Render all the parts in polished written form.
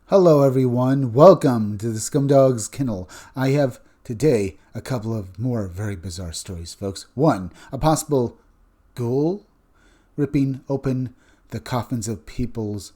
Hello everyone, welcome to the Scumdog's Kennel. I have today a couple of more very bizarre stories, folks. One, a possible ghoul ripping open the coffins of people's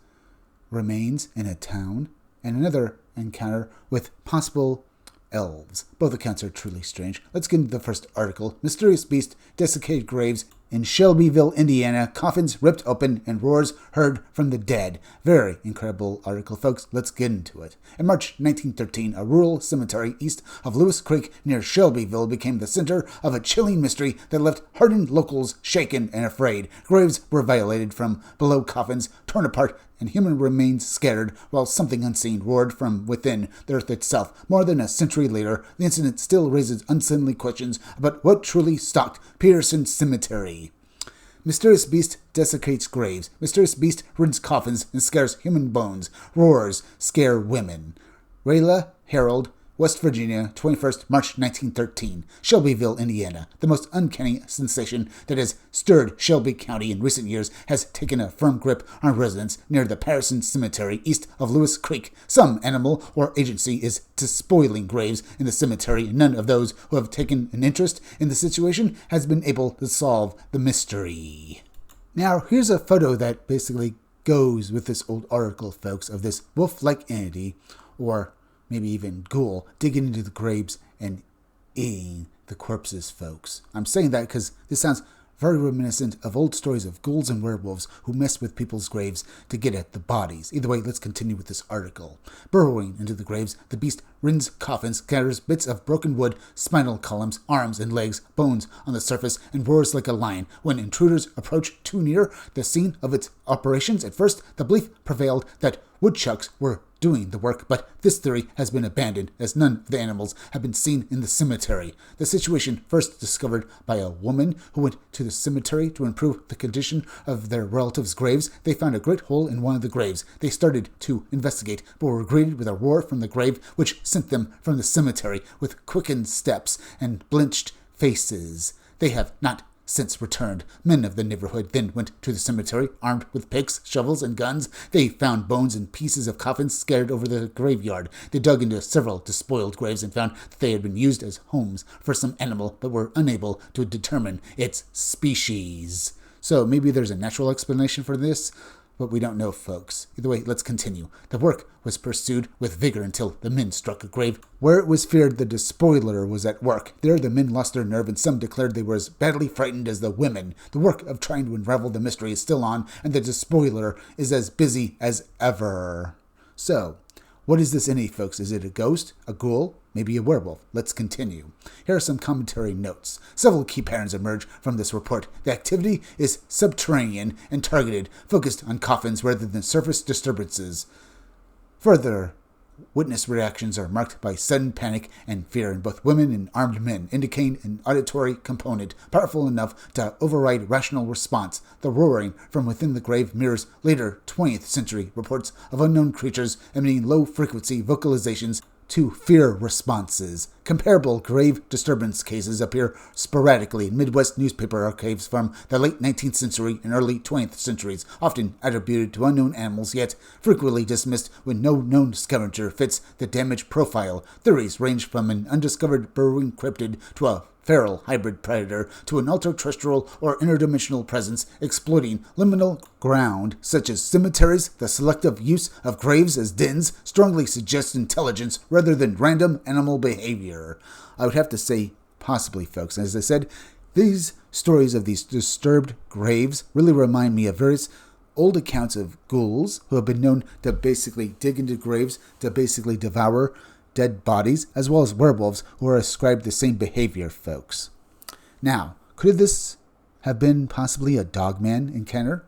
remains in a town, and another encounter with possible elves. Both accounts are truly strange. Let's get into the first article. Mysterious beast desiccated graves in Shelbyville, Indiana. Coffins ripped open and roars heard from the dead. Very incredible article, folks. Let's get into it. In March 1913, a rural cemetery east of Lewis Creek near Shelbyville became the center of a chilling mystery that left hardened locals shaken and afraid. Graves were violated from below, coffins torn apart, and human remains scattered, while something unseen roared from within the earth itself. More than a century later, the incident still raises unseemly questions about what truly stalked Peterson Cemetery. Mysterious beast desecrates graves. Mysterious beast rends coffins and scares human bones. Roars scare women. Rayla Harold, West Virginia, 21st March 1913. Shelbyville, Indiana. The most uncanny sensation that has stirred Shelby County in recent years has taken a firm grip on residents near the Peterson Cemetery east of Lewis Creek. Some animal or agency is despoiling graves in the cemetery, and none of those who have taken an interest in the situation has been able to solve the mystery. Now, here's a photo that basically goes with this old article, folks, of this wolf-like entity, or maybe even ghoul, digging into the graves and eating the corpses, folks. I'm saying that because this sounds very reminiscent of old stories of ghouls and werewolves who mess with people's graves to get at the bodies. Either way, let's continue with this article. Burrowing into the graves, the beast rends coffins, scatters bits of broken wood, spinal columns, arms and legs, bones on the surface, and roars like a lion. When intruders approach too near the scene of its operations, at first the belief prevailed that woodchucks were doing the work, but this theory has been abandoned as none of the animals have been seen in the cemetery. The situation first discovered by a woman who went to the cemetery to improve the condition of their relatives' graves. They found a great hole in one of the graves. They started to investigate, but were greeted with a roar from the grave, which sent them from the cemetery with quickened steps and blenched faces. They have not since returned. Men of the neighborhood then went to the cemetery, armed with picks, shovels, and guns. They found bones and pieces of coffins scattered over the graveyard. They dug into several despoiled graves and found that they had been used as homes for some animal, but were unable to determine its species. So maybe there's a natural explanation for this, but we don't know, folks. Either way, let's continue. The work was pursued with vigor until the men struck a grave where it was feared the despoiler was at work. There the men lost their nerve, and some declared they were as badly frightened as the women. The work of trying to unravel the mystery is still on, and the despoiler is as busy as ever. So, what is this entity, folks? Is it a ghost, a ghoul, maybe a werewolf? Let's continue. Here are some commentary notes. Several key patterns emerge from this report. The activity is subterranean and targeted, focused on coffins rather than surface disturbances. Further, witness reactions are marked by sudden panic and fear in both women and armed men, indicating an auditory component powerful enough to override rational response. The roaring from within the grave mirrors later 20th century reports of unknown creatures emitting low-frequency vocalizations to fear responses. Comparable grave disturbance cases appear sporadically in Midwest newspaper archives from the late 19th century and early 20th centuries, often attributed to unknown animals, yet frequently dismissed when no known scavenger fits the damage profile. Theories range from an undiscovered burrowing cryptid to a feral hybrid predator to an ultra-terrestrial or interdimensional presence exploiting liminal ground such as cemeteries. The selective use of graves as dens strongly suggests intelligence rather than random animal behavior. I would have to say possibly, folks. As I said, these stories of these disturbed graves really remind me of various old accounts of ghouls who have been known to basically dig into graves to basically devour dead bodies, as well as werewolves who are ascribed the same behavior, folks. Now, could this have been possibly a dogman encounter?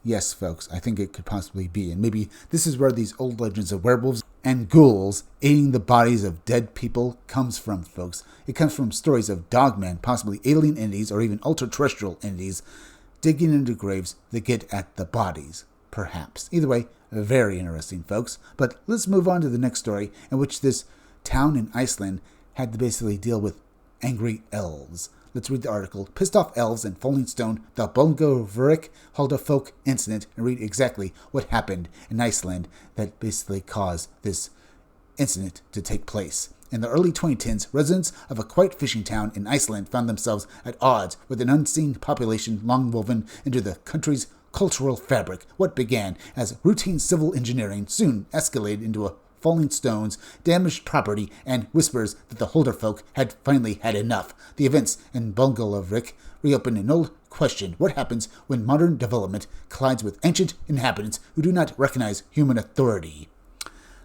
Yes, folks, I think it could possibly be. And maybe this is where these old legends of werewolves and ghouls eating the bodies of dead people comes from, folks. It comes from stories of dogmen, possibly alien entities or even ultra-terrestrial entities, digging into graves that get at the bodies, perhaps. Either way, very interesting, folks. But let's move on to the next story, in which this town in Iceland had to basically deal with angry elves. let's read the article, Pissed Off Elves and Falling Stone, the Bungoveric Huldafolk Incident, and read exactly what happened in Iceland that basically caused this incident to take place. In the early 2010s, residents of a quiet fishing town in Iceland found themselves at odds with an unseen population long woven into the country's cultural fabric. What began as routine civil engineering soon escalated into falling stones, damaged property, and whispers that the Hulderfolk had finally had enough. The events in Bungalovik reopen an old question: what happens when modern development collides with ancient inhabitants who do not recognize human authority?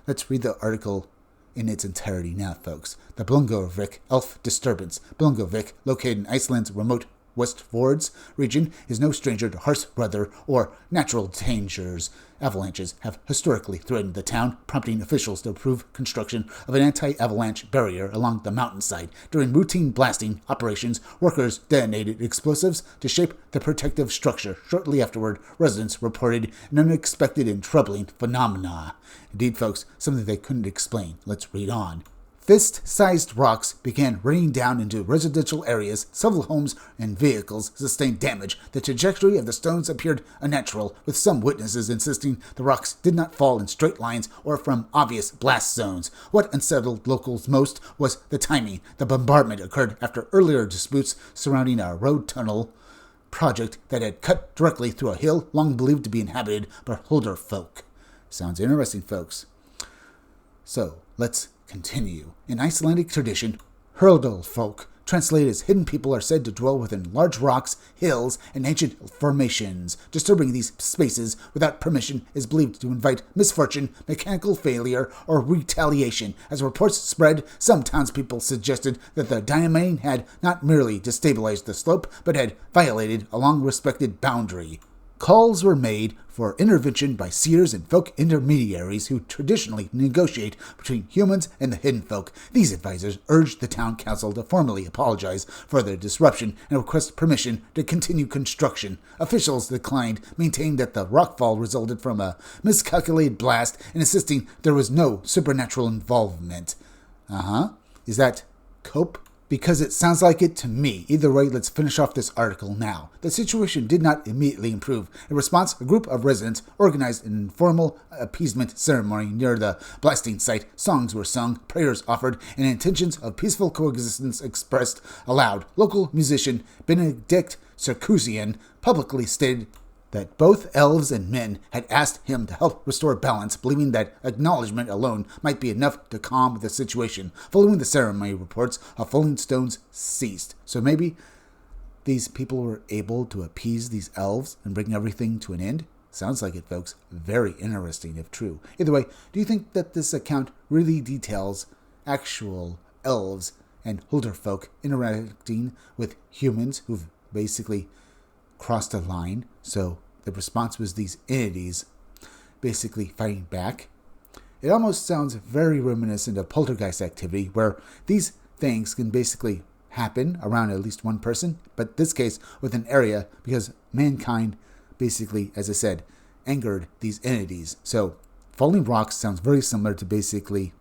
Let's read the article in its entirety now, folks. The Bungalovik Elf Disturbance. Bungalovik, located in Iceland's remote Westfjords region, is no stranger to harsh weather or natural dangers. Avalanches have historically threatened the town, prompting officials to approve construction of an anti-avalanche barrier along the mountainside. During routine blasting operations, workers detonated explosives to shape the protective structure. Shortly afterward, residents reported an unexpected and troubling phenomena. Indeed, folks, something they couldn't explain. Let's read on. Fist-sized rocks began raining down into residential areas. Several homes and vehicles sustained damage. The trajectory of the stones appeared unnatural, with some witnesses insisting the rocks did not fall in straight lines or from obvious blast zones. What unsettled locals most was the timing. The bombardment occurred after earlier disputes surrounding a road tunnel project that had cut directly through a hill long believed to be inhabited by Hulder folk. Sounds interesting, folks. So, let's continue. In Icelandic tradition, Hurdle folk, translated as hidden people, are said to dwell within large rocks, hills, and ancient formations. Disturbing these spaces without permission is believed to invite misfortune, mechanical failure, or retaliation. As reports spread, some townspeople suggested that the domain had not merely destabilized the slope, but had violated a long-respected boundary. Calls were made for intervention by seers and folk intermediaries who traditionally negotiate between humans and the hidden folk. These advisors urged the town council to formally apologize for their disruption and request permission to continue construction. Officials declined, maintaining that the rockfall resulted from a miscalculated blast and insisting there was no supernatural involvement. Is that cope? Because it sounds like it to me. Either way, let's finish off this article now. The situation did not immediately improve. In response, a group of residents organized an informal appeasement ceremony near the blasting site. Songs were sung, prayers offered, and intentions of peaceful coexistence expressed aloud. Local musician Benedict Sarkusian publicly stated that both elves and men had asked him to help restore balance, believing that acknowledgement alone might be enough to calm the situation. Following the ceremony, reports of falling stones ceased. So maybe these people were able to appease these elves and bring everything to an end? Sounds like it, folks. Very interesting, if true. Either way, do you think that this account really details actual elves and Hulderfolk interacting with humans who've basically crossed a line? So the response was these entities basically fighting back. It almost sounds very reminiscent of poltergeist activity, where these things can basically happen around at least one person, but in this case with an area, because mankind basically, as I said, angered these entities. So falling rocks sounds very similar to basically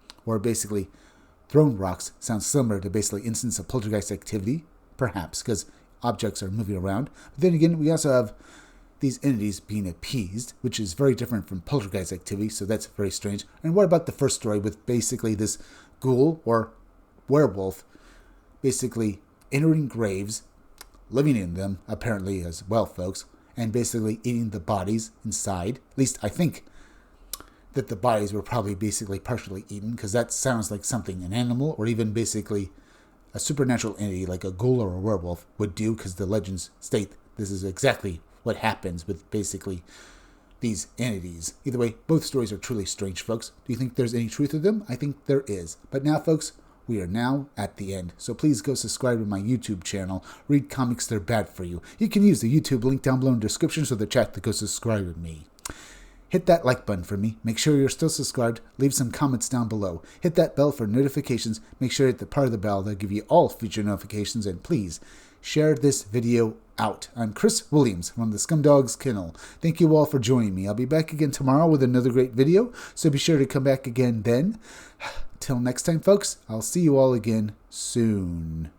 thrown rocks sounds similar to basically instance of poltergeist activity, perhaps, because objects are moving around. But then again, we also have these entities being appeased, which is very different from poltergeist activity, so that's very strange. And what about the first story with basically this ghoul or werewolf basically entering graves, living in them apparently as well, folks, and basically eating the bodies inside? At least I think that the bodies were probably basically partially eaten, because that sounds like something an animal or even basically a supernatural entity like a ghoul or a werewolf would do, because the legends state this is exactly what happens with basically these entities. Either way, both stories are truly strange, folks. Do you think there's any truth to them? I think there is. But now, folks, we are now at the end. So please go subscribe to my YouTube channel. Read comics, they're bad for you. You can use the YouTube link down below in the description so the chat to go subscribe with me. Hit that like button for me. Make sure you're still subscribed. Leave some comments down below. Hit that bell for notifications. Make sure you hit the part of the bell that'll give you all future notifications. And please share this video out. I'm Chris Williams from the Scumdogs Kennel. Thank you all for joining me. I'll be back again tomorrow with another great video, so be sure to come back again then. Till next time, folks, I'll see you all again soon.